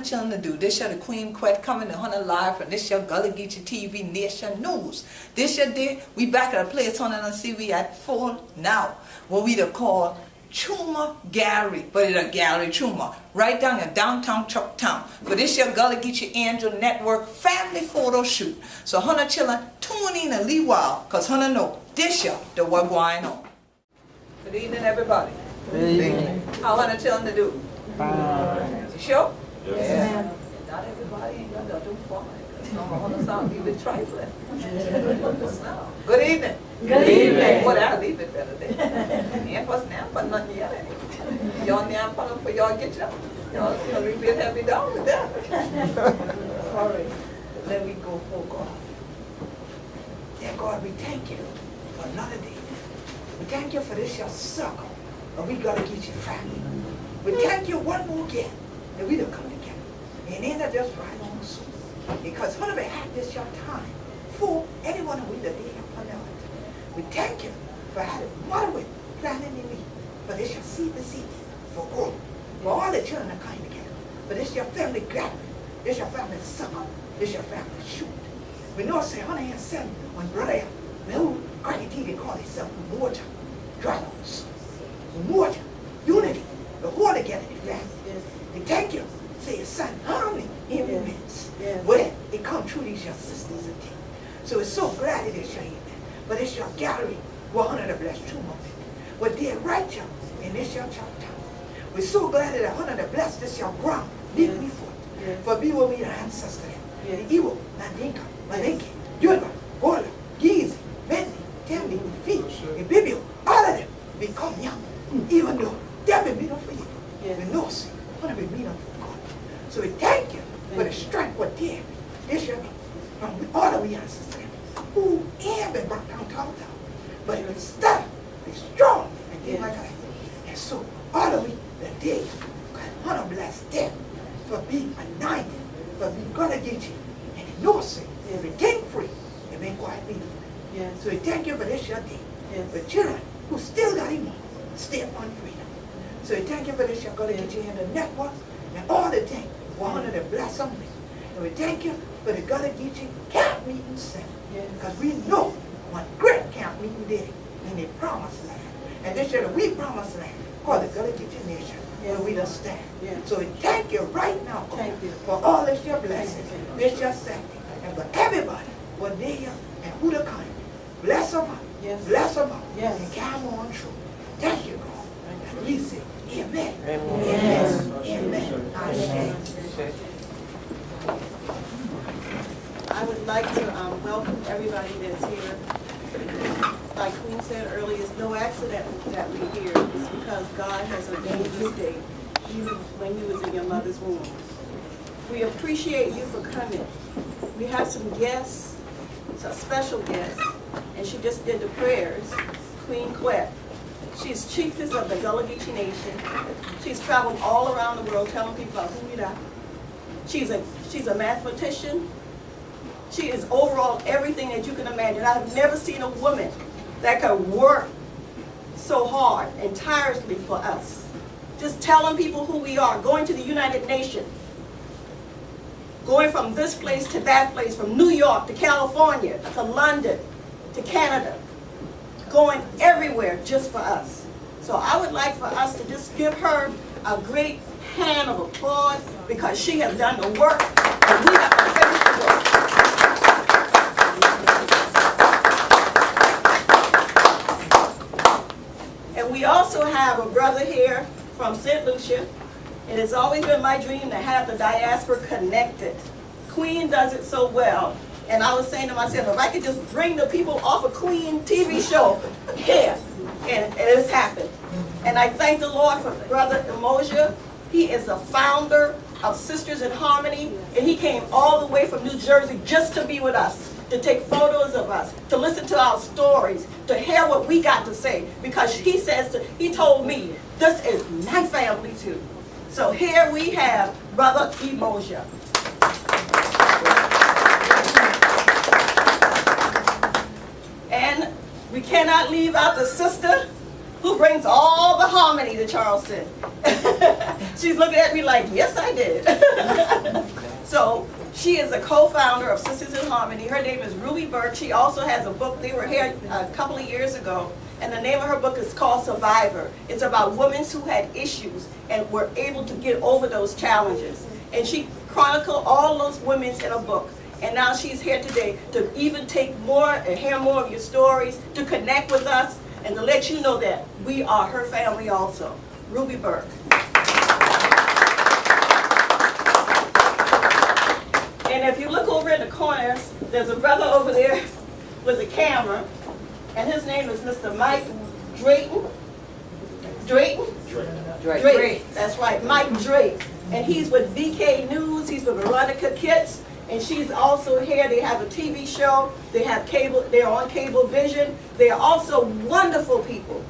Hunter chilling to do. This year the Queen Quet coming to Hunter live from this year Gullah Geechee TV Nayshun News. This year day we back at a place on TV at 4 now. What we call Chuma Gallery, but it's a gallery Chuma, right down in downtown Chucktown. For this year Gullah Geechee Angel Network family photo shoot. So Hunter chilling, tune in a little while, cause Hunter know this year the what going on. Good evening everybody. Good evening. How Hunter chilling to do? Fine. You sure? Yes. Not everybody ain't got to do fine. Hunter sound even trifling. Good evening. Good evening. Well, I'll leave it better then. Ain't for now, but nothing yet anyway. Y'all now for y'all get y'all. Y'all see a little bit heavy down with that. All right. Let me go for God. Dear God, we thank you for another day. We thank you for this your circle. And we gotta get you family. We thank you one more again that we don't come together. And end up just right on the soul. Because whenever we had this your time for anyone who we the day upon the altar. We thank you for having moderate planning in me. For this your seed the seed for growth. For all the children are coming together. For this your family gathering. This your family circle. This your family shoot. We know say honey and son when brother no Christy they call themselves water. Dragons. Water. Unity. The whole together the family. Yes. We thank you. Say your son harmony in the midst. Yes. Where it come true these your sisters and things. So it's so glad it is your evening. But it's your gallery. We're under the blessed true moment. We're dear right you in this your church town. We're so glad that under the blessed this your ground. Lead me forth. Yes. For be with me your ancestor. Yes. The Iwo, Nandinka, Manenke, Gullah, Gullah, Geechee, Bentley, Tembi, Fish, and Bibio, all of them become young. Even though they've been meeting for you. Yes. We know see, want to be meeting for God. So we thank you for the strength what there. This year from all of we ancestors who have been brought down to but it is stuck, be strong, and things like that. And so all of we the day, God want to bless them for being anointed, for being Gullah Geechee, and the North Sea, we take free and make quiet meeting. Yes. So we thank you for this your day. Yes. For children who still got him stay upon freedom. So we thank you for this your Gullah Geechee and the network and all the things. We honor the bless them. And we thank you for the Gullah Geechee camp meeting center. Because we know one great camp meeting there in the promised land. And this year we promised land called the Gullah Geechee Nation. Where we don't stand. Yes. So we thank you right now, God, Thank you. for all this your blessings, this your safety, and for everybody, what they here and who the kind. Bless them up. Yes. Bless them up. Yes. And carry on true. Thank you, God. And we say, Amen. Amen. Amen. Amen. I would like to welcome everybody that's here. Like Queen said earlier, it's no accident that we're here. It's because God has ordained this day, even when you was in your mother's womb. We appreciate you for coming. We have some guests, some special guests, and she just did the prayers. Queen Quet. She's chiefess of the Gullah Geechee Nation. She's traveled all around the world telling people about who we are. She's a mathematician. She is overall everything that you can imagine. I have never seen a woman that could work so hard and tirelessly for us. Just telling people who we are, going to the United Nations, going from this place to that place, from New York to California, to London, to Canada, going everywhere just for us. So I would like for us to just give her a great hand of applause because she has done the work and we have to finish the work. And we also have a brother here from St. Lucia. It has always been my dream to have the diaspora connected. Queen does it so well. And I was saying to myself, if I could just bring the people off a Queen TV show here, and it's happened. And I thank the Lord for Brother Emoja. He is the founder of Sisters in Harmony, and he came all the way from New Jersey just to be with us, to take photos of us, to listen to our stories, to hear what we got to say, because he told me, this is my family too. So here we have Brother Emoja. And we cannot leave out the sister who brings all the harmony to Charleston. She's looking at me like, yes, I did. also, she is a co-founder of Sisters in Harmony. Her name is Ruby Burke. She also has a book. They were here a couple of years ago, and the name of her book is called Survivor. It's about women who had issues and were able to get over those challenges. And she chronicled all those women in a book. And now she's here today to even take more and hear more of your stories, to connect with us, and to let you know that we are her family also. Ruby Burke. And if you look over in the corner, there's a brother over there with a camera, and his name is Mr. Mike Drayton. Drayton? Drake. That's right, Mike Drake. And he's with VK News. He's with Veronica Kits. And she's also here. They have a TV show. They have cable. They're on cable vision. They are also wonderful people.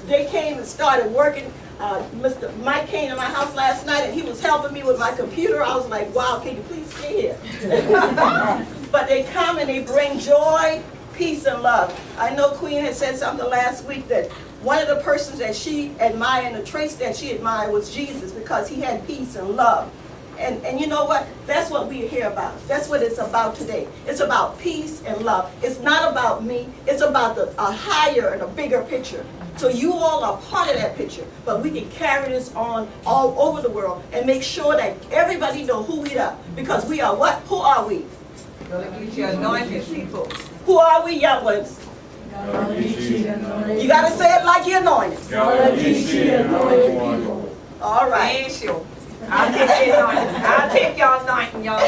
They came and started working. Mr. Mike came to my house last night, and he was helping me with my computer. I was like, wow, can you please stay here? But they come and they bring joy, peace, and love. I know Queen had said something last week that one of the persons that she admired and the traits that she admired was Jesus, because he had peace and love. And you know what? That's what we're here about. That's what it's about today. It's about peace and love. It's not about me. It's about a higher and a bigger picture. So you all are part of that picture. But we can carry this on all over the world and make sure that everybody knows who we are. Because we are what? Who are we? Geechee anointed people. Who are we, young ones? You got to say it like you're anointed. Geechee anointed people. All right. Nayshun. I'll take y'all anointing, y'all.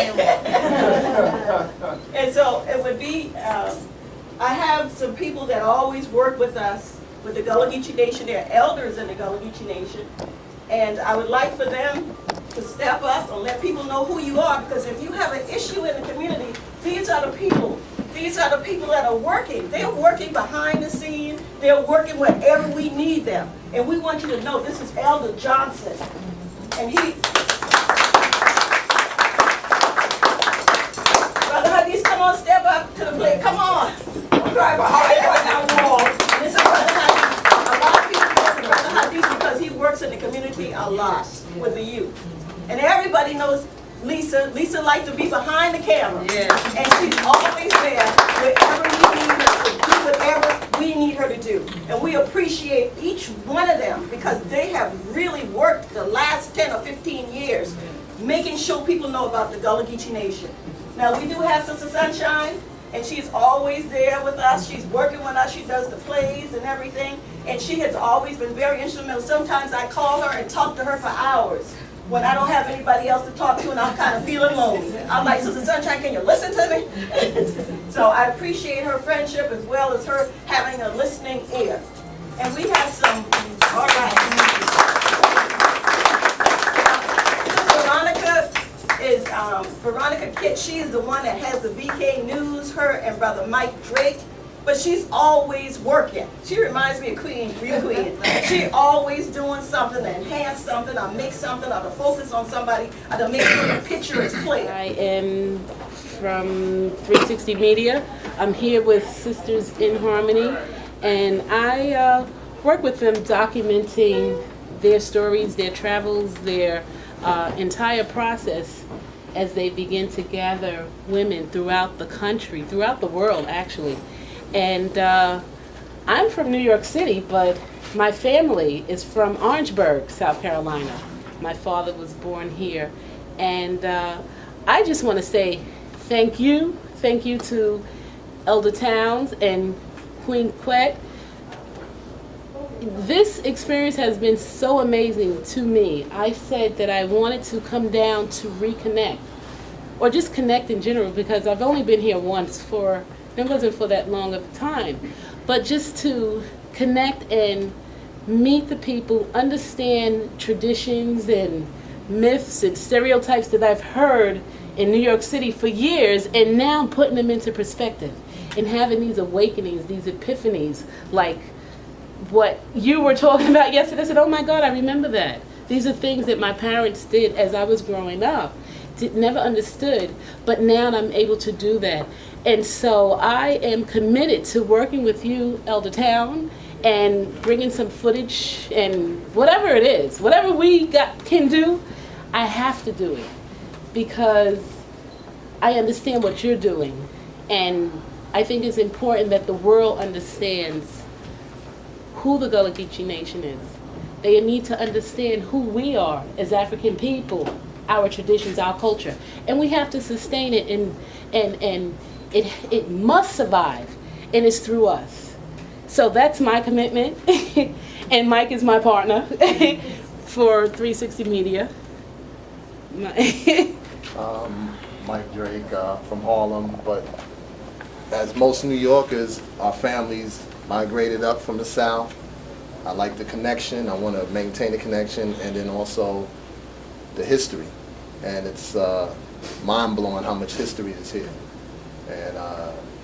And so it would be, I have some people that always work with us, with the Gullah Geechee Nation. They're elders in the Gullah Geechee Nation. And I would like for them to step up and let people know who you are, because if you have an issue in the community, these are the people. These are the people that are working. They're working behind the scene. They're working wherever we need them. And we want you to know this is Elder Johnson. And he, Brother Hadith, come on, step up to the plate. Come on. Drive a hard down wall. This is Brother Hadith. A lot of people know Brother Hadith because he works in the community a lot with the youth. And everybody knows Lisa. Lisa likes to be behind the camera. Yeah. And she's always there wherever we need her to do whatever we need her to do. And we appreciate each one of them because they have really worked the last 10 or 15 years making sure people know about the Gullah Geechee Nation. Now we do have Sister Sunshine, and she's always there with us. She's working with us. She does the plays and everything. And she has always been very instrumental. Sometimes I call her and talk to her for hours when I don't have anybody else to talk to and I'm kind of feeling lonely. I'm like, Sister Sunshine, can you listen to me? So I appreciate her friendship as well as her having a listening ear. And we have some, all right. Veronica is, Veronica Kit, she is the one that has the VK News, her and Brother Mike Drake. But she's always working. She reminds me of Queen, real Queen. She always doing something to enhance something, or make something, or to focus on somebody, or to make sure the picture is clear. I am from 360 Media. I'm here with Sisters in Harmony, and I work with them documenting their stories, their travels, their entire process as they begin to gather women throughout the country, throughout the world actually. And I'm from New York City, but my family is from Orangeburg, South Carolina. My father was born here. And I just want to say thank you. Thank you to Elder Towns and Queen Quet. This experience has been so amazing to me. I said that I wanted to come down to reconnect, or just connect in general, because I've only been here once for, it wasn't for that long of a time, but just to connect and meet the people, understand traditions and myths and stereotypes that I've heard in New York City for years, and now putting them into perspective and having these awakenings, these epiphanies, like what you were talking about yesterday. I said, oh my God, I remember that. These are things that my parents did as I was growing up. Never understood, but now I'm able to do that. And so I am committed to working with you, Elder Town, and bringing some footage and whatever it is, whatever we can do, I have to do it, because I understand what you're doing, and I think it's important that the world understands who the Gullah Geechee Nation is. They need to understand who we are as African people, our traditions, our culture, and we have to sustain it, and it must survive, and it's through us. So that's my commitment, and Mike is my partner for 360 Media. Mike Drake from Harlem, but as most New Yorkers, our families migrated up from the South. I like the connection. I want to maintain the connection, and then also the history. And it's mind-blowing how much history is here. And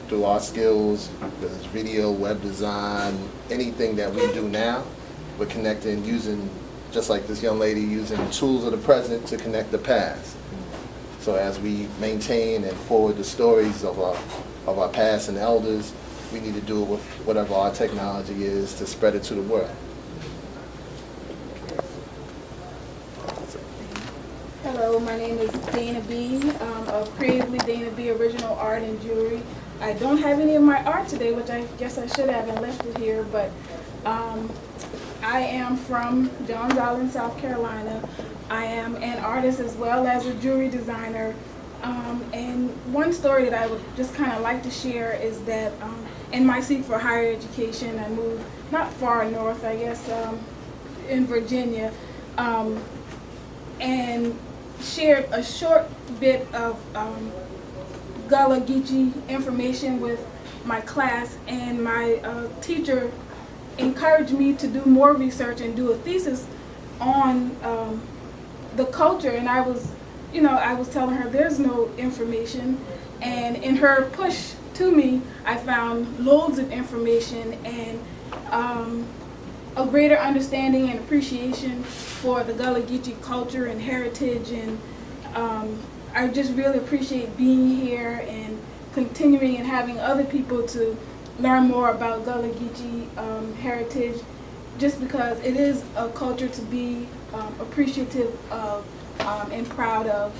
through our skills, whether it's video, web design, anything that we do now, we're connecting using, just like this young lady, using tools of the present to connect the past. So as we maintain and forward the stories of our past and elders, we need to do it with whatever our technology is to spread it to the world. Hello, my name is Dana B. Of Creatively Dana B. Original Art and Jewelry. I don't have any of my art today, which I guess I should have and left it here, but I am from Johns Island, South Carolina. I am an artist as well as a jewelry designer. And one story that I would just kind of like to share is that in my seek for higher education, I moved not far north, I guess, in Virginia, and shared a short bit of Gullah Geechee information with my class, and my teacher encouraged me to do more research and do a thesis on the culture, and I was telling her there's no information, and in her push to me, I found loads of information and a greater understanding and appreciation for the Gullah Geechee culture and heritage, and I just really appreciate being here and continuing and having other people to learn more about Gullah Geechee heritage, just because it is a culture to be appreciative of and proud of.